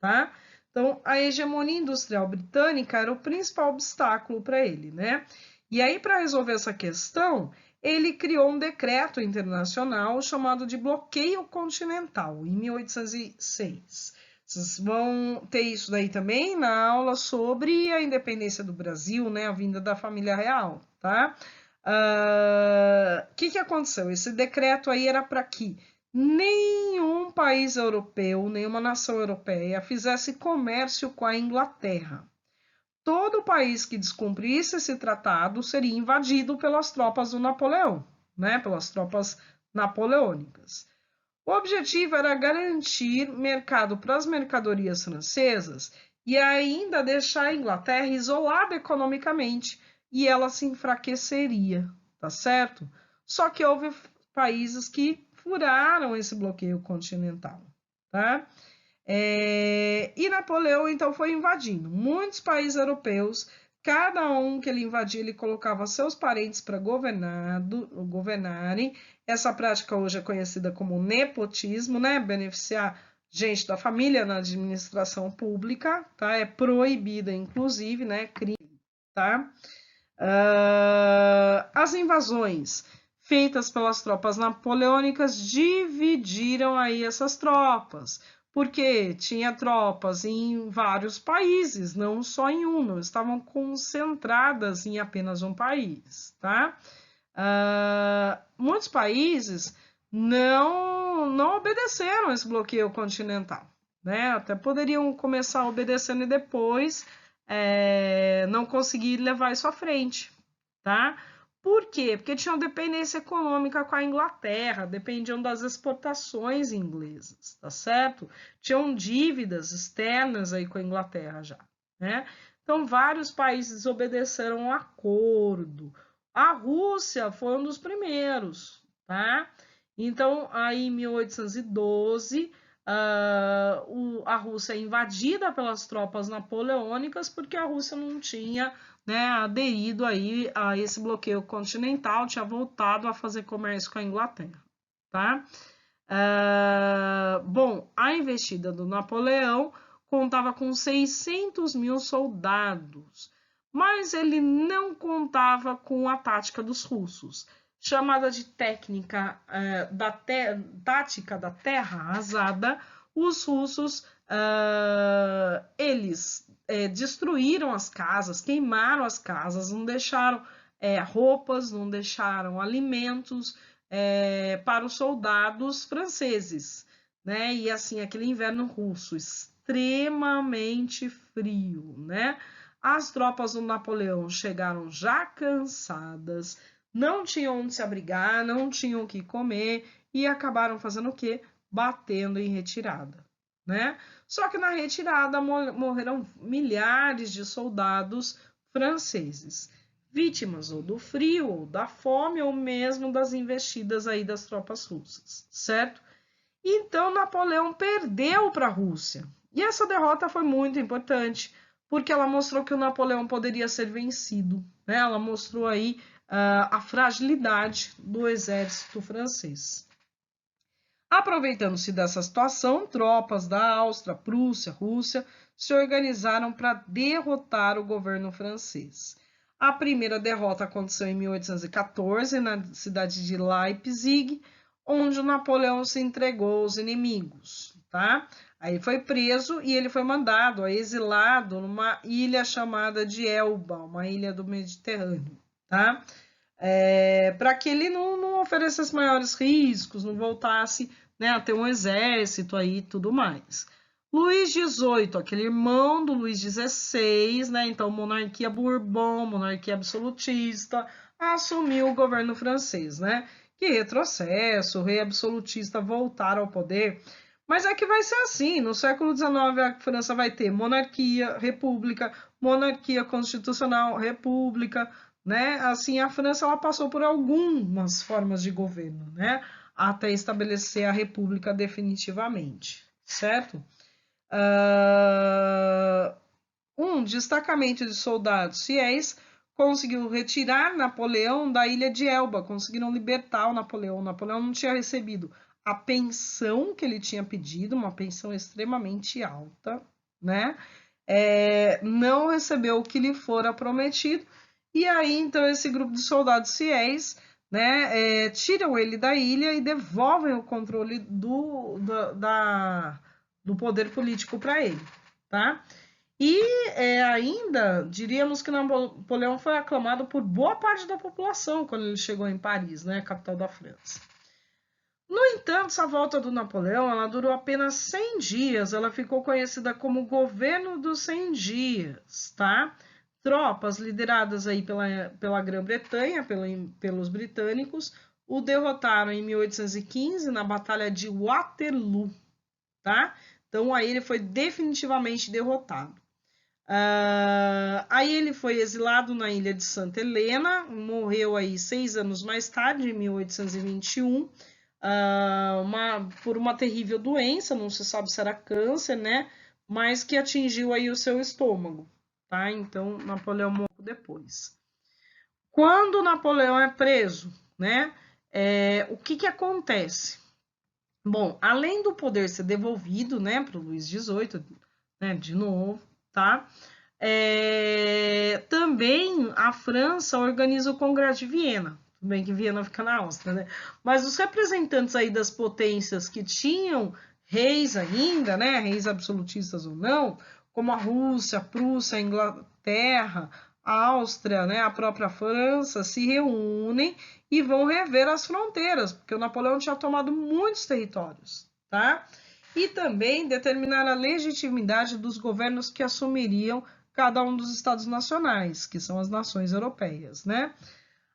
tá? Então, a hegemonia industrial britânica era o principal obstáculo para ele, né? E aí, para resolver essa questão, ele criou um decreto internacional chamado de Bloqueio Continental, em 1806. Vocês vão ter isso daí também na aula sobre a independência do Brasil, né? A vinda da família real, tá? Que aconteceu? Esse decreto aí era para que nenhum país europeu, nenhuma nação europeia fizesse comércio com a Inglaterra. Todo país que descumprisse esse tratado seria invadido pelas tropas do Napoleão, né? Pelas tropas napoleônicas. O objetivo era garantir mercado para as mercadorias francesas e ainda deixar a Inglaterra isolada economicamente e ela se enfraqueceria, tá certo? Só que houve países que furaram esse bloqueio continental, tá? E Napoleão, então, foi invadindo muitos países europeus. Cada um que ele invadia, ele colocava seus parentes para governarem. Essa prática hoje é conhecida como nepotismo, né? Beneficiar gente da família na administração pública, tá? É proibida, inclusive, né? Crime, tá? As invasões feitas pelas tropas napoleônicas dividiram aí essas tropas, porque tinha tropas em vários países, não só em um, não estavam concentradas em apenas um país, tá? Muitos países não obedeceram esse bloqueio continental, né? Até poderiam começar obedecendo e depois não conseguir levar isso à frente, tá? Por quê? Porque tinham dependência econômica com a Inglaterra, dependiam das exportações inglesas, tá certo? Tinham dívidas externas aí com a Inglaterra já, né? Então, vários países obedeceram ao acordo. A Rússia foi um dos primeiros, tá? Então, aí em 1812, a Rússia é invadida pelas tropas napoleônicas porque a Rússia não tinha, né, aderido aí a esse bloqueio continental, tinha voltado a fazer comércio com a Inglaterra, tá? Bom, a investida do Napoleão contava com 600 mil soldados, mas ele não contava com a tática dos russos, chamada de tática da terra arrasada. Os russos eles destruíram as casas, queimaram as casas, não deixaram roupas, não deixaram alimentos para os soldados franceses, né? E assim, aquele inverno russo extremamente frio, né? As tropas do Napoleão chegaram já cansadas, não tinham onde se abrigar, não tinham o que comer e acabaram fazendo o quê? Batendo em retirada, né? Só que na retirada morreram milhares de soldados franceses, vítimas ou do frio, ou da fome, ou mesmo das investidas aí das tropas russas, certo? Então Napoleão perdeu para a Rússia. E essa derrota foi muito importante, porque ela mostrou que o Napoleão poderia ser vencido, né? Ela mostrou aí a fragilidade do exército francês. Aproveitando-se dessa situação, tropas da Áustria, Prússia, Rússia se organizaram para derrotar o governo francês. A primeira derrota aconteceu em 1814, na cidade de Leipzig, onde o Napoleão se entregou aos inimigos, tá? Aí foi preso e ele foi mandado, exilado numa ilha chamada de Elba, uma ilha do Mediterrâneo, tá? Para que ele não oferecesse maiores riscos, não voltasse, né, a ter um exército aí e tudo mais. Luís XVIII, aquele irmão do Luís XVI, né, então monarquia Bourbon, monarquia absolutista, assumiu o governo francês, né? Que retrocesso, o rei absolutista voltar ao poder. Mas é que vai ser assim, no século XIX a França vai ter monarquia, república, monarquia constitucional, república, né? Assim, a França ela passou por algumas formas de governo, né? Até estabelecer a república definitivamente, certo? Um destacamento de soldados fiéis conseguiu retirar Napoleão da ilha de Elba, conseguiram libertar o Napoleão. O Napoleão não tinha recebido a pensão que ele tinha pedido, uma pensão extremamente alta, né? Não recebeu o que lhe fora prometido, e aí então esse grupo de soldados fiéis, né, tiram ele da ilha e devolvem o controle do poder político para ele, tá? E ainda diríamos que Napoleão foi aclamado por boa parte da população quando ele chegou em Paris, né, capital da França. No entanto, essa volta do Napoleão, ela durou apenas 100 dias, ela ficou conhecida como Governo dos 100 Dias, tá? Tropas lideradas aí pela Grã-Bretanha, pelos britânicos, o derrotaram em 1815 na Batalha de Waterloo, tá? Então aí ele foi definitivamente derrotado. Aí ele foi exilado na ilha de Santa Helena, morreu aí 6 anos mais tarde, em 1821, por uma terrível doença, não se sabe se era câncer, né? Mas que atingiu aí o seu estômago, tá? Então Napoleão morreu depois. Quando Napoleão é preso, né? O que acontece? Bom, além do poder ser devolvido, né, para o Luís XVIII, né, de novo, tá? Também a França organiza o Congresso de Viena. Tudo bem que Viena fica na Áustria, né? Mas os representantes aí das potências que tinham reis ainda, né, reis absolutistas ou não, como a Rússia, a Prússia, a Inglaterra, a Áustria, né, a própria França, se reúnem e vão rever as fronteiras, porque o Napoleão tinha tomado muitos territórios, tá? E também determinar a legitimidade dos governos que assumiriam cada um dos estados nacionais, que são as nações europeias, né?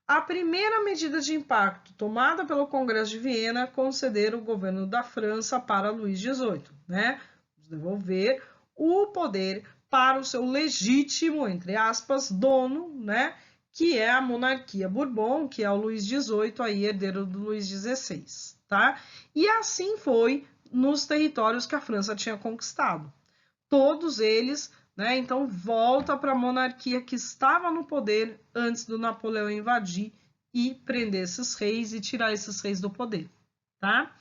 A primeira medida de impacto tomada pelo Congresso de Viena é conceder o governo da França para Luís XVIII, né? Devolver o poder para o seu legítimo, entre aspas, dono, né? Que é a monarquia Bourbon, que é o Luís XVIII, aí herdeiro do Luís XVI, tá? E assim foi nos territórios que a França tinha conquistado. Todos eles, né? Então volta para a monarquia que estava no poder antes do Napoleão invadir e prender esses reis e tirar esses reis do poder, tá?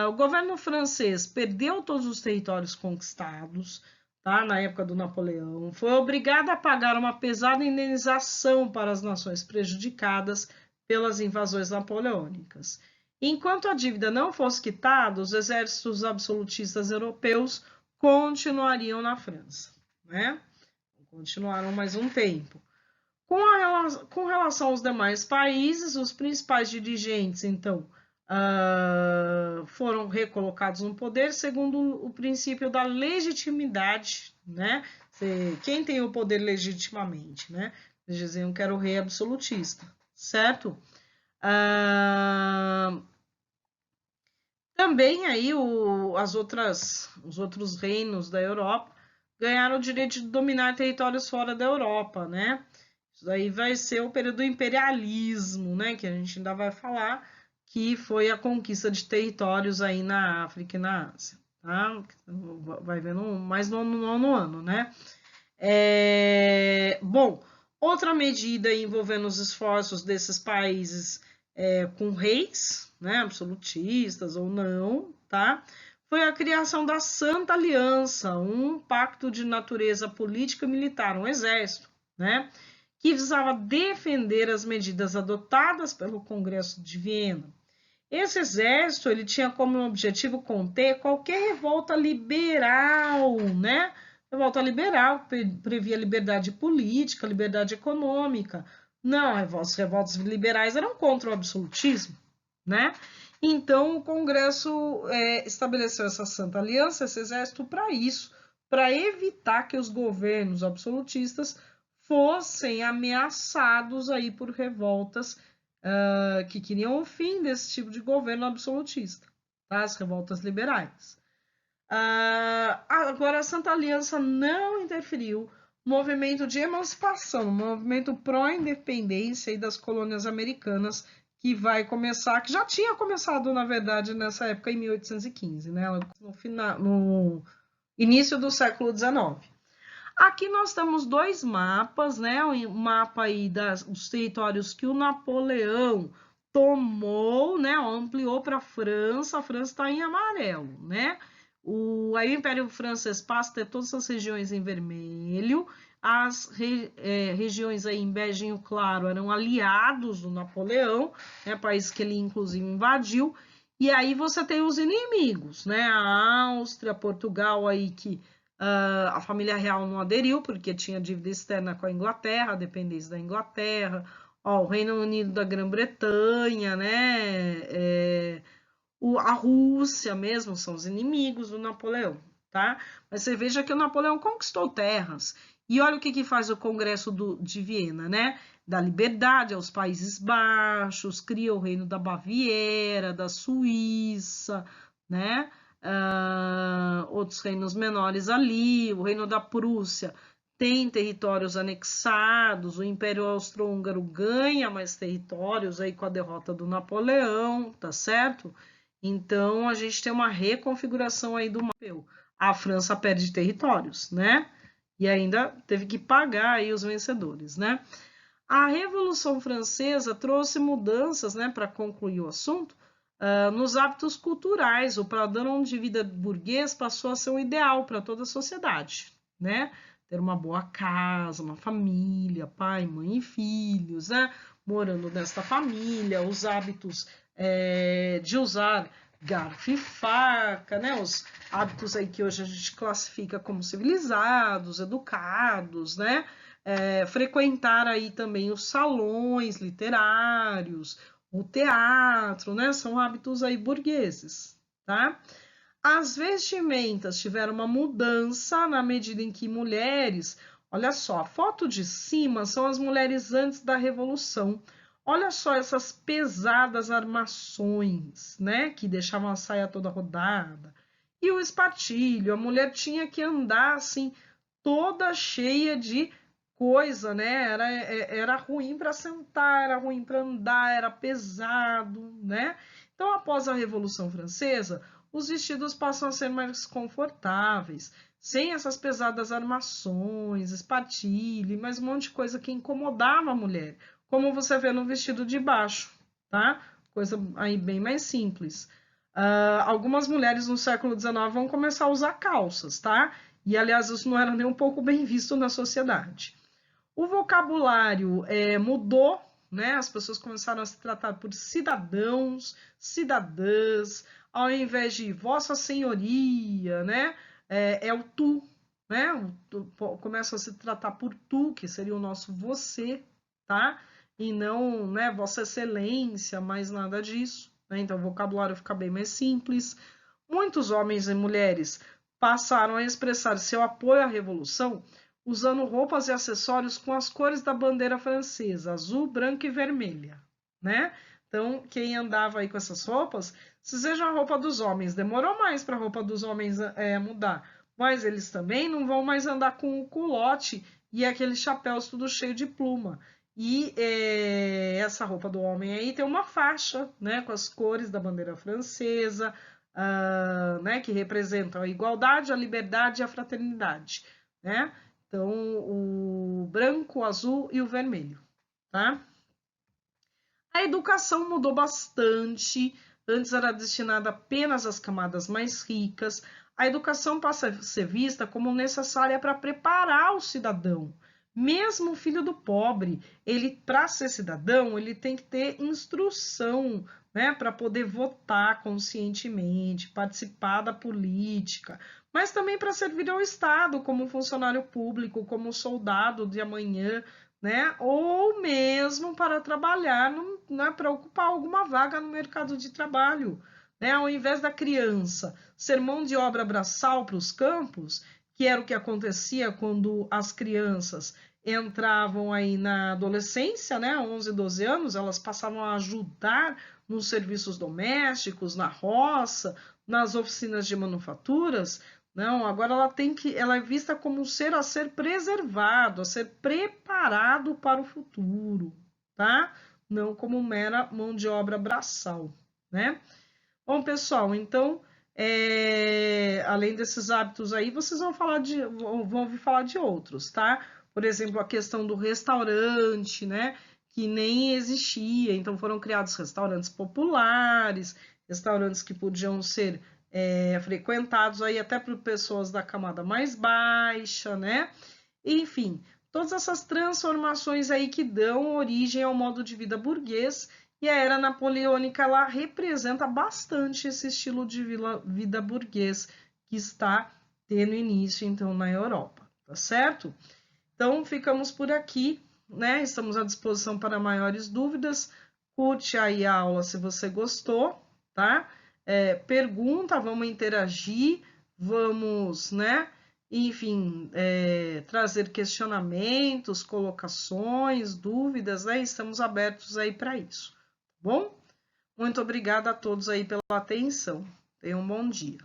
O governo francês perdeu todos os territórios conquistados, tá? Na época do Napoleão, foi obrigado a pagar uma pesada indenização para as nações prejudicadas pelas invasões napoleônicas. Enquanto a dívida não fosse quitada, os exércitos absolutistas europeus continuariam na França, né? Continuaram mais um tempo. Com relação aos demais países, os principais dirigentes, então, foram recolocados no poder segundo o princípio da legitimidade, né? Quem tem o poder legitimamente, né? Eles diziam que era o rei absolutista, certo? Também aí os outros reinos da Europa ganharam o direito de dominar territórios fora da Europa, né? Isso daí vai ser o período do imperialismo, né? Que a gente ainda vai falar, que foi a conquista de territórios aí na África e na Ásia, tá? Vai vendo mais no nono ano, né? Bom, outra medida envolvendo os esforços desses países com reis, né, absolutistas ou não, tá? Foi a criação da Santa Aliança, um pacto de natureza política e militar, um exército, né, que visava defender as medidas adotadas pelo Congresso de Viena. Esse exército ele tinha como objetivo conter qualquer revolta liberal, né? Revolta liberal previa liberdade política, liberdade econômica. Não, as revoltas liberais eram contra o absolutismo, né? Então, o Congresso estabeleceu essa Santa Aliança, esse exército, para isso, para evitar que os governos absolutistas fossem ameaçados aí por revoltas que queriam o fim desse tipo de governo absolutista, tá? As revoltas liberais. Agora, a Santa Aliança não interferiu no movimento de emancipação, no movimento pró-independência das colônias americanas, que vai começar, que já tinha começado, na verdade, nessa época, em 1815, né? No início do século XIX. Aqui nós temos dois mapas, né? O mapa aí dos territórios que o Napoleão tomou, né? Ampliou para a França está em amarelo, né? Aí o Império Francês passa a ter todas as regiões em vermelho, as regiões aí em beijinho claro eram aliados do Napoleão, né? País que ele inclusive invadiu, e aí você tem os inimigos, né? A Áustria, Portugal aí que a família real não aderiu, porque tinha dívida externa com a Inglaterra, dependência da Inglaterra. Ó, o Reino Unido da Grã-Bretanha, né? A Rússia mesmo são os inimigos do Napoleão, tá? Mas você veja que o Napoleão conquistou terras. E olha o que faz o Congresso de Viena, né? Dá liberdade aos Países Baixos, cria o Reino da Baviera, da Suíça, né? Outros reinos menores ali, o Reino da Prússia tem territórios anexados, o Império Austro-Húngaro ganha mais territórios aí com a derrota do Napoleão, tá certo? Então a gente tem uma reconfiguração aí do mapa. A França perde territórios, né? E ainda teve que pagar aí os vencedores, né? A Revolução Francesa trouxe mudanças, né, para concluir o assunto, nos hábitos culturais. O padrão de vida burguês passou a ser um ideal para toda a sociedade, né? Ter uma boa casa, uma família, pai, mãe e filhos, né? Morando nesta família, os hábitos de usar garfo e faca, né? Os hábitos aí que hoje a gente classifica como civilizados, educados, né? Frequentar aí também os salões literários, o teatro, né? São hábitos aí burgueses, tá? As vestimentas tiveram uma mudança na medida em que mulheres, olha só, a foto de cima são as mulheres antes da Revolução. Olha só essas pesadas armações, né, que deixavam a saia toda rodada. E o espartilho, a mulher tinha que andar assim toda cheia de coisa, né? Era ruim para sentar, era ruim para andar, era pesado, né? Então, após a Revolução Francesa, os vestidos passam a ser mais confortáveis, sem essas pesadas armações, espartilho, mais um monte de coisa que incomodava a mulher, como você vê no vestido de baixo, tá? Coisa aí bem mais simples. Algumas mulheres no século XIX vão começar a usar calças, tá? E, aliás, isso não era nem um pouco bem visto na sociedade. O vocabulário mudou, né? As pessoas começaram a se tratar por cidadãos, cidadãs, ao invés de vossa senhoria, né? É o tu, né? Começa a se tratar por tu, que seria o nosso você, tá? E não, né, vossa excelência, mais nada disso, né? Então o vocabulário fica bem mais simples. Muitos homens e mulheres passaram a expressar seu apoio à revolução usando roupas e acessórios com as cores da bandeira francesa, azul, branca e vermelha, né? Então, quem andava aí com essas roupas, se seja a roupa dos homens, demorou mais para a roupa dos homens mudar, mas eles também não vão mais andar com o culote e aqueles chapéus tudo cheio de pluma. E essa roupa do homem aí tem uma faixa, né, com as cores da bandeira francesa, né, que representam a igualdade, a liberdade e a fraternidade, né? Então, o branco, o azul e o vermelho, tá? A educação mudou bastante. Antes era destinada apenas às camadas mais ricas. A educação passa a ser vista como necessária para preparar o cidadão. Mesmo o filho do pobre, ele para ser cidadão, ele tem que ter instrução, né, para poder votar conscientemente, participar da política, mas também para servir ao Estado como funcionário público, como soldado de amanhã, né? Ou mesmo para trabalhar, né, para ocupar alguma vaga no mercado de trabalho. Né? Ao invés da criança ser mão de obra braçal para os campos, que era o que acontecia quando as crianças entravam aí na adolescência, né, 11, 12 anos, elas passavam a ajudar nos serviços domésticos, na roça, nas oficinas de manufaturas. Não, agora ela é vista como um ser a ser preservado, a ser preparado para o futuro, tá? Não como mera mão de obra braçal, né? Bom, pessoal, então além desses hábitos aí, vocês vão ouvir falar de outros, tá? Por exemplo, a questão do restaurante, né? Que nem existia, então foram criados restaurantes populares, restaurantes que podiam ser frequentados aí até por pessoas da camada mais baixa, né? Enfim, todas essas transformações aí que dão origem ao modo de vida burguês, e a era napoleônica ela representa bastante esse estilo de vida burguês que está tendo início então na Europa, tá certo? Então ficamos por aqui, né? Estamos à disposição para maiores dúvidas. Curte aí a aula se você gostou, tá? Pergunta, vamos interagir, vamos, né? Enfim, trazer questionamentos, colocações, dúvidas, né? Estamos abertos aí para isso, tá bom? Muito obrigada a todos aí pela atenção. Tenham um bom dia.